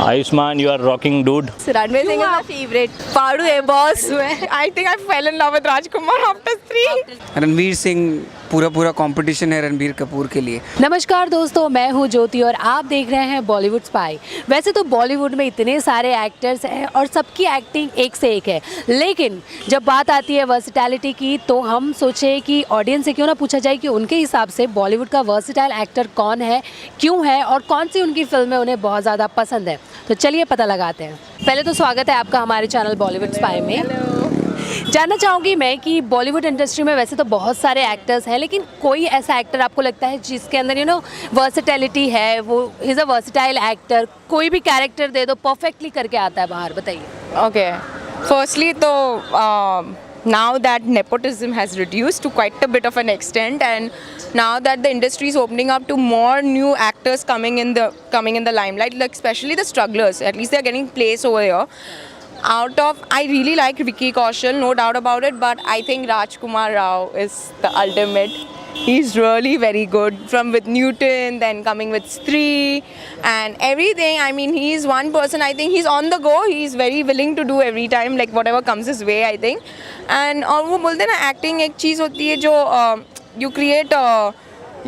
Ayushmann, you are rocking, dude. Ranveer Singh is my favorite. Padu hai boss. I think I fell in love with Rajkumar after 3. Ranveer Singh पूरा competition है रणबीर कपूर के लिए। नमस्कार दोस्तों, मैं हूँ ज्योति और आप देख रहे हैं बॉलीवुड स्पाई। वैसे तो बॉलीवुड में इतने सारे एक्टर्स हैं और सबकी एक्टिंग एक से एक है, लेकिन जब बात आती है वर्सिटैलिटी की तो हम सोचे कि ऑडियंस से क्यों ना पूछा जाए कि उनके हिसाब से बॉलीवुड का वर्सिटाइल एक्टर कौन है, क्यों है और कौन सी उनकी फिल्में उन्हें बहुत ज़्यादा पसंद है। तो चलिए पता लगाते हैं। पहले तो स्वागत है आपका हमारे चैनल बॉलीवुड स्पाई में। जानना चाहूँगी मैं कि बॉलीवुड इंडस्ट्री में वैसे तो बहुत सारे एक्टर्स हैं, लेकिन कोई ऐसा एक्टर आपको लगता है जिसके अंदर वर्सिटैलिटी है, वो इज़ अ वर्सिटाइल एक्टर, कोई भी कैरेक्टर दे दो परफेक्टली करके आता है बाहर, बताइए। Okay. Firstly, now that nepotism has reduced to quite a bit of an extent, and now that the industry is opening up to more new actors coming in the limelight, like especially the strugglers, at least they are getting place over here. I really like Vicky Kaushal, no doubt about it, but I think Rajkumar Rao is the ultimate. He's really very good, from with Newton, then coming with Stree and everything. I mean, he's one person, I think he's on the go. He's very willing to do every time, like whatever comes his way, I think. And और वो बोलते हैं ना, acting एक चीज़ होती है जो you create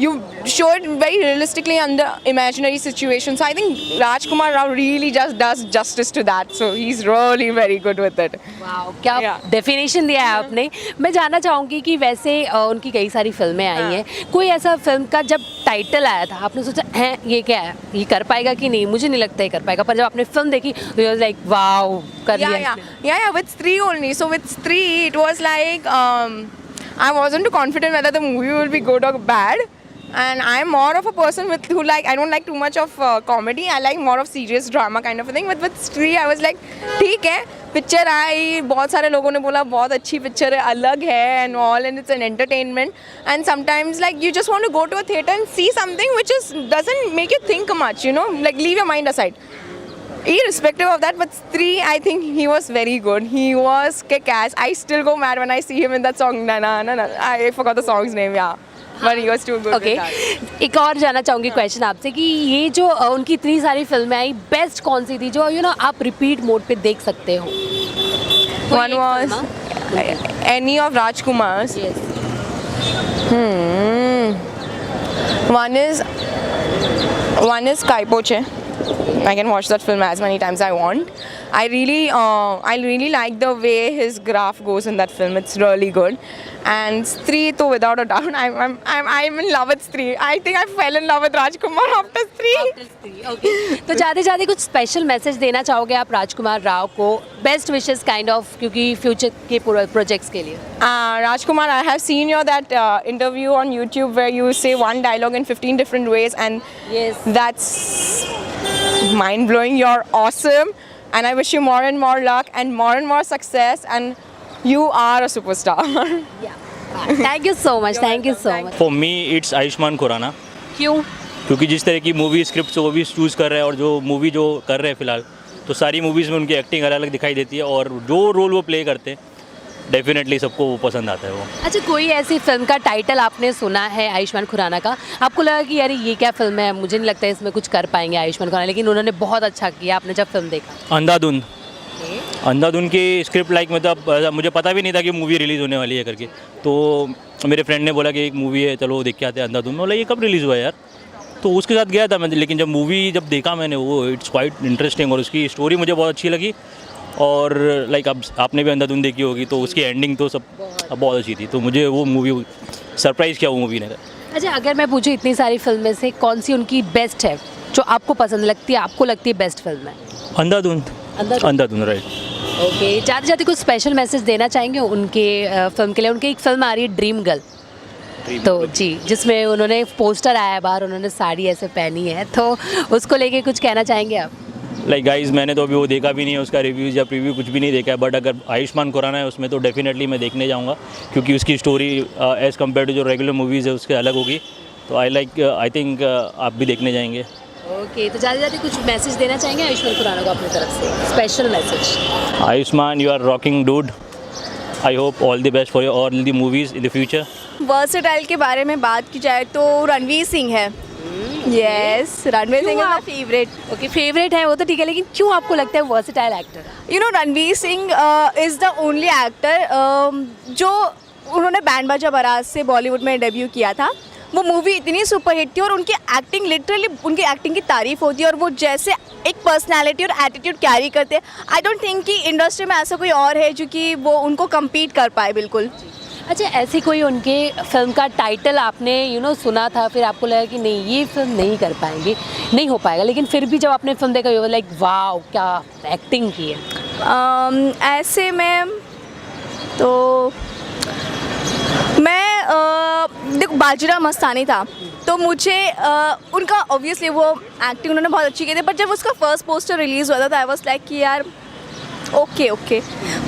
you show it very realistically under imaginary situations. So I think Rajkumar Rao really just does justice to that. So he's really very good with it. वाह, क्या डेफिनेशन दिया है आपने। मैं जानना चाहूँगी कि वैसे उनकी कई सारी फिल्में आई हैं, कोई ऐसा फिल्म का जब टाइटल आया था आपने सोचा है ये क्या है, ये कर पाएगा कि नहीं, मुझे नहीं लगता ये कर पाएगा, पर जब आपने फिल्म देखी तो यू वाज लाइक वाओ, कर लिया। Yeah, with Stree only. So with Stree, it was like I wasn't too confident whether the movie will be good or bad. And I'm more of a person who I don't like too much of comedy. I like more of serious drama kind of a thing. With Stree, I was like, ठीक है, picture आई, बहुत सारे लोगों ने बोला बहुत अच्छी picture है, अलग है and all, and it's an entertainment. And sometimes like you just want to go to a theater and see something which doesn't make you think much, like leave your mind aside. Irrespective of that, but Stree, I think he was very good. He was kick-ass. I still go mad when I see him in that song. Na na na na. I forgot the song's name. Yeah. But he was too good with that. एक और जानना चाहूँगी question आपसे कि ये जो उनकी इतनी सारी फिल्में आई, बेस्ट कौन सी थी जो आप रिपीट मोड पे देख सकते हो? One was any of Rajkumar's. Yes. One is Kai Po Che. I can watch that film as many times I want. I really like the way his graph goes in that film. It's really good. And Stree, तो without a doubt, I'm in love with Stree. I think I fell in love with Rajkumar after Stree. Okay. तो जाते कुछ special message देना चाहोगे आप राजकुमार राव को, best wishes kind of, क्योंकि future के प्रोजेक्ट्स के लिए? Rajkumar, I have seen your that interview on YouTube where you say one dialogue in 15 different ways, and yes, that's mind blowing. You're awesome, and I wish you more and more luck and more success, and you are a superstar. yeah. Thank you so much. Thank you so much. For me, it's Ayushmann Khurrana. क्यों? क्योंकि जिस तरह की movie script वो भी choose कर रहे हैं और जो मूवी जो कर रहे हैं फ़िलहाल, तो सारी मूवीज़ में उनकी एक्टिंग अलग अलग दिखाई देती है और जो रोल वो प्ले करते हैं डेफिनेटली सबको वो पसंद आता है वो। अच्छा, कोई ऐसी फिल्म का टाइटल आपने सुना है आयुष्मान खुराना का, आपको लगा कि यार ये क्या फिल्म है, मुझे नहीं लगता इसमें कुछ कर पाएंगे आयुष्मान खुराना, लेकिन उन्होंने बहुत अच्छा किया आपने जब फिल्म देखा? अंधाधुन। अंधाधुन की स्क्रिप्ट मतलब मुझे पता भी नहीं था कि मूवी रिलीज़ होने वाली है करके, तो मेरे फ्रेंड ने बोला कि एक मूवी है, चलो देख के आते हैं अंधाधुन। बोला ये कब रिलीज़ हुआ है यार, तो उसके साथ गया था मैं, लेकिन जब मूवी देखा मैंने वो इट्स क्वाइट इंटरेस्टिंग और उसकी स्टोरी मुझे बहुत अच्छी लगी। और लाइक अब आपने भी अंधाधुन देखी होगी तो उसकी एंडिंग तो सब बहुत अच्छी थी, तो मुझे वो मूवी सरप्राइज़ किया वो मूवी ने। अच्छा, अगर मैं पूछूँ इतनी सारी फिल्में से कौन सी उनकी बेस्ट है जो आपको पसंद लगती है, आपको लगती है बेस्ट फिल्म है? अंधाधुन। अंधाधुन, राइट। ओके, जाते कुछ स्पेशल मैसेज देना चाहेंगे उनके फिल्म के लिए? उनकी एक फिल्म आ रही है ड्रीम गर्ल, तो जी, जिसमें उन्होंने पोस्टर आया है बाहर, उन्होंने साड़ी ऐसे पहनी है, तो उसको लेके कुछ कहना चाहेंगे आप? लाइक गाइज, मैंने तो अभी वो देखा भी नहीं है, उसका रिव्यूज़ या प्रीव्यू कुछ भी नहीं देखा है, बट अगर आयुष्मान खुराना है उसमें तो डेफिनेटली मैं देखने जाऊँगा, क्योंकि उसकी स्टोरी एज़ कम्पेयर टू जो रेगुलर मूवीज़ है उसके अलग होगी, तो आई थिंक आप भी देखने जाएंगे। ओके, तो जाते कुछ मैसेज देना चाहेंगे आयुष्मान खुराना को अपनी तरफ से, special message? Ayushmann, you are rocking dude. I hope all the best for your all the movies in the future. Versatile के बारे में बात की जाए तो रणवीर सिंह है। Yes, Ranveer Singh is my favorite. Okay favourite है वो तो ठीक है, लेकिन क्यों आपको लगता है वर्सेटाइल एक्टर है? You know, Ranveer Singh is the only actor जो उन्होंने बैंड बाजा बारात से बॉलीवुड में डेब्यू किया था। वो मूवी इतनी सुपरहिट थी और उनकी एक्टिंग, लिटरली उनकी एक्टिंग की तारीफ होती है और वो जैसे एक पर्सनालिटी और एटीट्यूड कैरी करते हैं। आई डोंट थिंक कि इंडस्ट्री में ऐसा कोई और है जो कि वो उनको कम्पीट कर पाए बिल्कुल। अच्छा, ऐसी कोई उनके फिल्म का टाइटल आपने सुना था, फिर आपको लगा कि नहीं ये फिल्म नहीं कर पाएंगे, नहीं हो पाएगा, लेकिन फिर भी जब आपने फिल्म देखा यू लाइक वाओ क्या एक्टिंग की है? ऐसे में तो मैं देखो बाजीराव मस्तानी था तो मुझे उनका ऑब्वियसली वो एक्टिंग उन्होंने बहुत अच्छी की थी, बट जब उसका फर्स्ट पोस्टर रिलीज़ हुआ था तो आई वाज लाइक कि यार ओके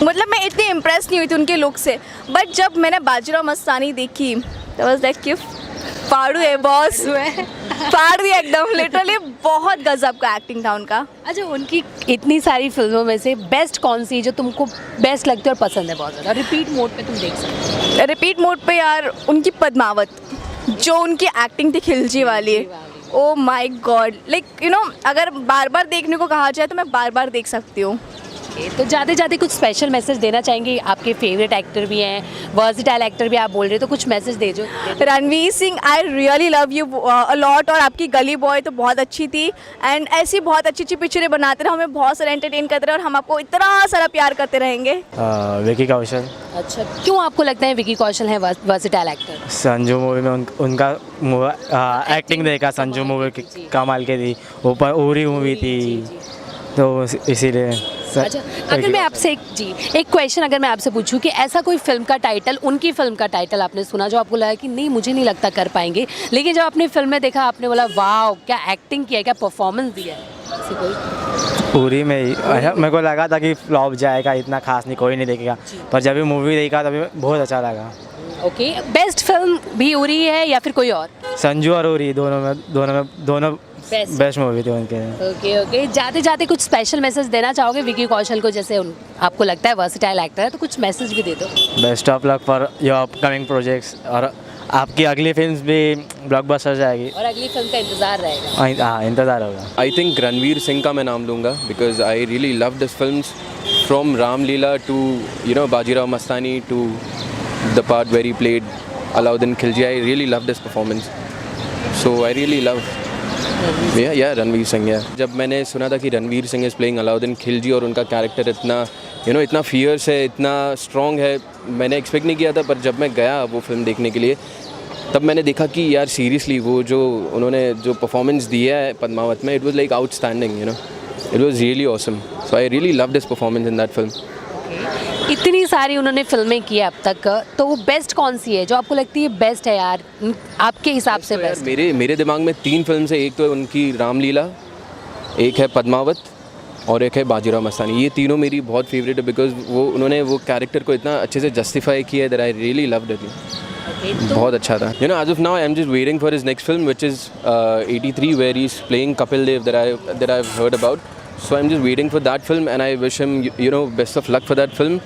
मतलब मैं इतनी इम्प्रेस नहीं हुई थी उनके लुक से। बट जब मैंने बाजीराव मस्तानी देखी तो वाज लाइक कि फाड़ू है बॉस, फाड़ दिया एकदम, लिटरली बहुत गजब का एक्टिंग था उनका। अच्छा, उनकी इतनी सारी फिल्मों में से बेस्ट कौन सी है जो तुमको बेस्ट लगती है और पसंद है बहुत ज़्यादा, रिपीट मोड पे तुम देख सकते हो? रिपीट मोड पे यार उनकी पद्मावत, जो उनकी एक्टिंग थी खिलजी वाली, oh my God, like you know अगर बार बार देखने को कहा जाए तो मैं बार बार देख सकती हूँ। तो जाते जाते कुछ स्पेशल मैसेज देना चाहेंगे? आपके फेवरेट एक्टर भी हैं, वर्सेटाइल एक्टर भी आप बोल रहे हो, तो कुछ मैसेज दे जो। रणवीर सिंह, आई रियली लव यू अलॉट, और आपकी गली बॉय तो बहुत अच्छी थी एंड ऐसी बहुत अच्छी अच्छी पिक्चरें बनाते रहे, हमें बहुत सारा एंटरटेन करते रहे और हम आपको इतना सारा प्यार करते रहेंगे। विकी कौशल। अच्छा, क्यों आपको लगता है विकी कौशल है वर्सेटाइल एक्टर? संजू मूवी में उनका एक्टिंग देखा, संजू मूवी कमाल के थी, ऊपर उरी मूवी थी, तो इसीलिए। अच्छा, अगर मैं आपसे एक क्वेश्चन अगर मैं आपसे पूछूं कि ऐसा कोई फिल्म का टाइटल, उनकी फिल्म का टाइटल आपने सुना जो आपको लगा कि नहीं मुझे नहीं लगता कर पाएंगे, लेकिन जब आपने फिल्म में देखा आपने बोला वाह क्या एक्टिंग किया है, क्या परफॉर्मेंस दिया है, ऐसी कोई? उरी में ही मेरे को लगा था कि फ्लॉप जाएगा, इतना खास नहीं, कोई नहीं देखेगा, पर जब भी मूवी देखा तभी बहुत अच्छा लगा। ओके, बेस्ट फिल्म भी उरी है या फिर कोई और? संजू और उरी दोनों बेस्ट मूवी थी उनके। ओके, जाते जाते कुछ स्पेशल मैसेज देना चाहोगे विकी कौशल को, जैसे आपको लगता है वर्सेटाइल एक्टर है, तो कुछ मैसेज भी दे दो। Best of luck for your upcoming projects, और आपकी अगली फिल्म भी ब्लॉकबस्टर जाएगी और अगली फिल्म का इंतजार रहेगा। हाँ, इंतज़ार होगा। आई थिंक रणवीर सिंह का मैं नाम लूँगा because I really love this films from Ramleela to Bajirao Mastani to the part where he played Alauddin Khilji. I really love this performance, so I really love Ranveer Singh. जब मैंने सुना था कि रणवीर सिंह इज़ प्लेइंग अलाउद्दीन खिलजी और उनका कैरेक्टर इतना इतना फियर्स है, इतना स्ट्रॉन्ग है, मैंने एक्सपेक्ट नहीं किया था। पर जब मैं गया वो फिल्म देखने के लिए तब मैंने देखा कि यार सीरियसली वो जो उन्होंने जो परफॉर्मेंस दिया है पद्मावत में, it was like outstanding, it was really awesome. So I really love this performance in that film. इतनी सारी उन्होंने फिल्में की अब तक, तो वो बेस्ट कौन सी है जो आपको लगती है बेस्ट है यार आपके हिसाब से? बेस्ट मेरे दिमाग में 3 फिल्म है, एक तो है उनकी रामलीला, एक है पद्मावत और एक है बाजीराव मस्तानी। ये तीनों मेरी बहुत फेवरेट है बिकॉज उन्होंने वो कैरेक्टर को इतना अच्छे से जस्टिफाई किया है that I really loved it. बहुत अच्छा था। as of now I am just waiting for his next film which is 83 where he's playing Kapil Dev that I've heard about. So I'm just waiting for that film and I wish him best of luck for that film.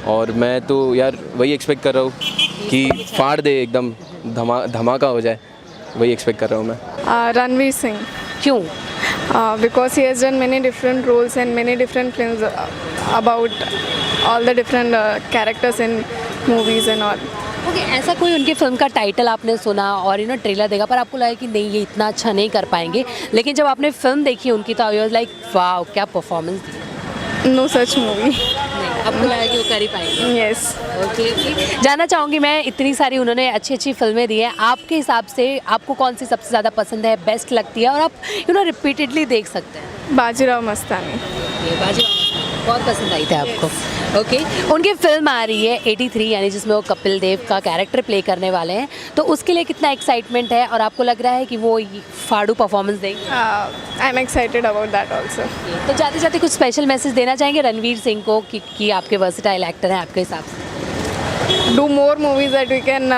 और मैं तो यार वही expect कर रहा हूँ कि फाड़ दे एकदम, धमाका हो जाए, वही एक्सपेक्ट कर रहा हूँ मैं। रणवीर सिंह। क्यों? Because he has done many different roles and many different films about all the different characters in movies and all. Okay, ऐसा कोई उनकी फिल्म का टाइटल आपने सुना और ट्रेलर देखा पर आपको लगा कि नहीं ये इतना अच्छा नहीं कर पाएंगे, लेकिन जब आपने फिल्म देखी उनकी तो यू वाज लाइक वाओ क्या परफॉर्मेंस दी? No such movie. नहीं, आपको लगा कि वो कर ही पाएंगे? Yes. ओके, जानना चाहूँगी मैं, इतनी सारी उन्होंने अच्छी अच्छी फिल्में दी हैं, आपके हिसाब से आपको कौन सी सबसे ज़्यादा पसंद है, बेस्ट लगती है और आप रिपीटेडली देख सकते हैं? बाजीराव मस्तानी। बहुत पसंद आई थी आपको। ओके, उनकी फिल्म आ रही है 83 यानी जिसमें वो कपिल देव का कैरेक्टर प्ले करने वाले हैं, तो उसके लिए कितना एक्साइटमेंट है और आपको लग रहा है कि वो फाड़ू परफॉर्मेंस देंगे? I am excited about that also. तो जाते जाते कुछ स्पेशल मैसेज देना चाहेंगे रणवीर सिंह को कि आपके वर्सेटाइल एक्टर हैं आपके हिसाब से? Do more movies that we can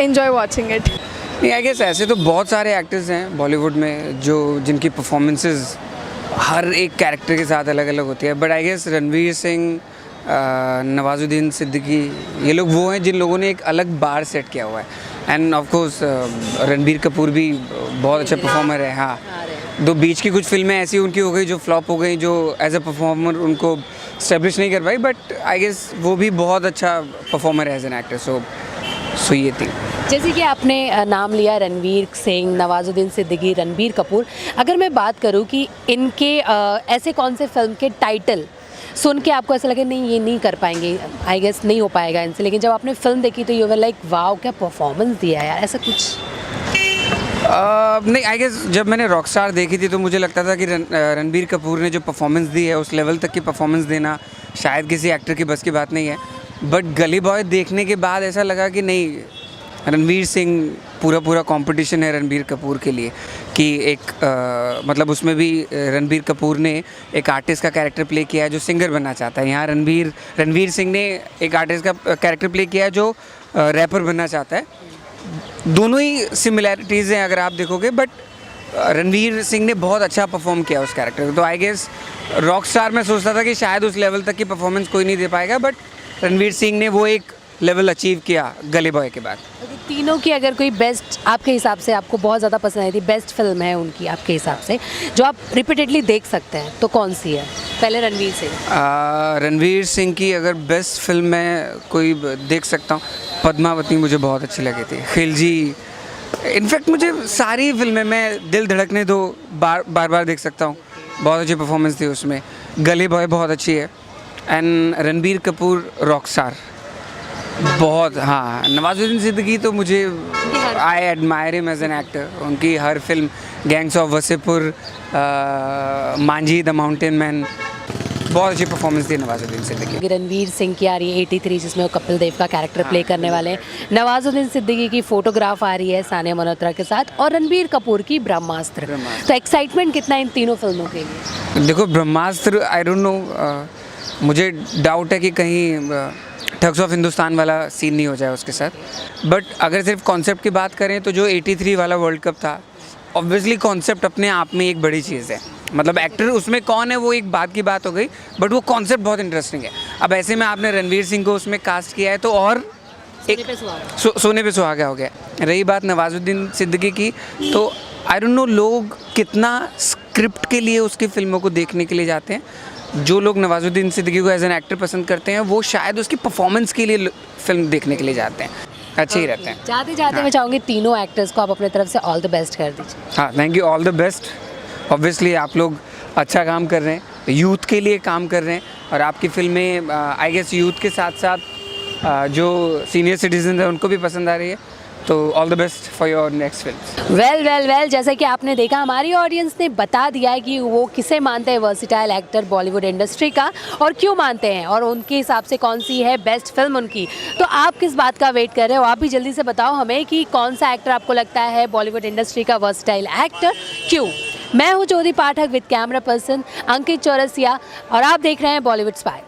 enjoy watching it. नहीं, आई गेस ऐसे तो बहुत सारे एक्टर्स हैं बॉलीवुड में जिनकी परफॉर्मेंसेस हर एक कैरेक्टर के साथ अलग अलग होती है, but I guess Ranveer Singh, Nawazuddin Siddiqui, ये लोग वो हैं जिन लोगों ने एक अलग बार सेट किया हुआ है। End of course Ranbir Kapoor भी बहुत अच्छा परफॉर्मर है। हाँ, दो बीच की कुछ फिल्में ऐसी उनकी हो गई जो फ्लॉप हो गई, जो एज अ परफॉर्मर उनको स्टेब्लिश नहीं कर पाई, बट आई गेस वो भी बहुत अच्छा परफॉर्मर है एज एन एक्टर। सो ये थी। जैसे कि आपने नाम लिया रणवीर सिंह, नवाजुद्दीन सिद्दीकी, रणबीर कपूर, अगर मैं बात करूं कि इनके ऐसे कौन से फिल्म के टाइटल सुन के आपको ऐसा लगे नहीं ये नहीं कर पाएंगे, आई गेस नहीं हो पाएगा इनसे, लेकिन जब आपने फिल्म देखी तो यू वर लाइक वाओ क्या परफॉर्मेंस दिया यार, ऐसा कुछ? नहीं, आई गेस जब मैंने रॉकस्टार देखी थी तो मुझे लगता था कि रणबीर कपूर ने जो परफॉर्मेंस दी है उस लेवल तक की परफॉर्मेंस देना शायद किसी एक्टर की बस की बात नहीं है। बट गली बॉय देखने के बाद ऐसा लगा कि नहीं, रणवीर सिंह पूरा कंपटीशन है रणबीर कपूर के लिए, कि एक मतलब उसमें भी रणबीर कपूर ने एक आर्टिस्ट का कैरेक्टर प्ले किया है जो सिंगर बनना चाहता है। यहाँ रणवीर सिंह ने एक आर्टिस्ट का कैरेक्टर प्ले किया है जो रैपर बनना चाहता है। दोनों ही सिमिलैरिटीज़ हैं अगर आप देखोगे, बट रणवीर सिंह ने बहुत अच्छा परफॉर्म किया उस कैरेक्टर को। तो आई गेस रॉकस्टार में सोचता था कि शायद उस लेवल तक की परफॉर्मेंस कोई नहीं दे पाएगा, बट रणवीर सिंह ने वो एक लेवल अचीव किया गली बॉय के बाद। तीनों की अगर कोई बेस्ट आपके हिसाब से आपको बहुत ज़्यादा पसंद आई थी, बेस्ट फिल्म है उनकी आपके हिसाब से जो आप रिपीटेडली देख सकते हैं, तो कौन सी है? पहले रणवीर सिंह। रणवीर सिंह की अगर बेस्ट फिल्म मैं कोई देख सकता हूँ, पद्मावती मुझे बहुत अच्छी लगी थी, खिलजी, इनफैक्ट मुझे सारी फिल्में मैं दिल धड़कने दो बार देख सकता हूँ, बहुत अच्छी परफॉर्मेंस थी उसमें। गली बॉय बहुत अच्छी है, एंड रणबीर कपूर रॉकस्टार बहुत। हाँ, नवाजुद्दीन सिद्दीकी तो मुझे I admire him as an actor. उनकी हर film, Gangs of Wasseypur, Manjhi the Mountain Man, बहुत अच्छी परफॉर्मेंस थी नवाजुद्दीन सिद्दीकी। रणवीर सिंह की आ रही है 83 जिसमें वो कपिल देव का कैरेक्टर प्ले करने वाले हैं। नवाजुद्दीन सिद्दीकी की फोटोग्राफ आ रही है सानिया मल्होत्रा के साथ, और रणबीर कपूर की ब्रह्मास्त्र। तो एक्साइटमेंट कितना इन तीनों फिल्मों के लिए? देखो, ब्रह्मास्त्र आई डोंट नो, मुझे डाउट है कि कहीं ठग्स ऑफ हिंदुस्तान वाला सीन नहीं हो जाए उसके साथ। बट अगर सिर्फ कॉन्सेप्ट की बात करें तो जो 83 वाला वर्ल्ड कप था, ऑब्वियसली कॉन्सेप्ट अपने आप में एक बड़ी चीज़ है। मतलब एक्टर उसमें कौन है वो एक बात की बात हो गई, बट वो कॉन्सेप्ट बहुत इंटरेस्टिंग है। अब ऐसे में आपने रणवीर सिंह को उसमें कास्ट किया है तो और एक सोने पे सुहागा हो गया। रही बात नवाजुद्दीन सिद्दीकी की, तो आई डोंट नो लोग कितना स्क्रिप्ट के लिए उसकी फिल्मों को देखने के लिए जाते हैं। जो लोग नवाजुद्दीन सिद्दीकी को एज एन एक्टर पसंद करते हैं वो शायद उसकी परफॉर्मेंस के लिए फिल्म देखने के लिए जाते हैं, अच्छे ही रहते हैं। जाते मैं चाहूँगी तीनों एक्टर्स को आप अपने तरफ से ऑल द बेस्ट कर दीजिए। हाँ, thank you, all the best. Obviously आप लोग अच्छा काम कर रहे हैं, यूथ के लिए काम कर रहे हैं, और आपकी फिल्में आई गेस यूथ के साथ साथ जो सीनियर सिटीजन है उनको भी पसंद आ रही है। तो all the best for your next film. Well जैसा कि आपने देखा, हमारी ऑडियंस ने बता दिया है कि वो किसे मानते हैं वर्सिटाइल एक्टर बॉलीवुड इंडस्ट्री का, और क्यों मानते हैं, और उनके हिसाब से कौन सी है बेस्ट फिल्म उनकी। तो आप किस बात का वेट कर रहे हो? आप भी जल्दी से बताओ हमें कि कौन सा एक्टर आपको लगता है बॉलीवुड इंडस्ट्री का वर्सिटाइल एक्टर, क्यों। मैं हूँ ज्योति पाठक विद कैमरा पर्सन अंकित चौरसिया, और आप देख रहे हैं बॉलीवुड स्पाई।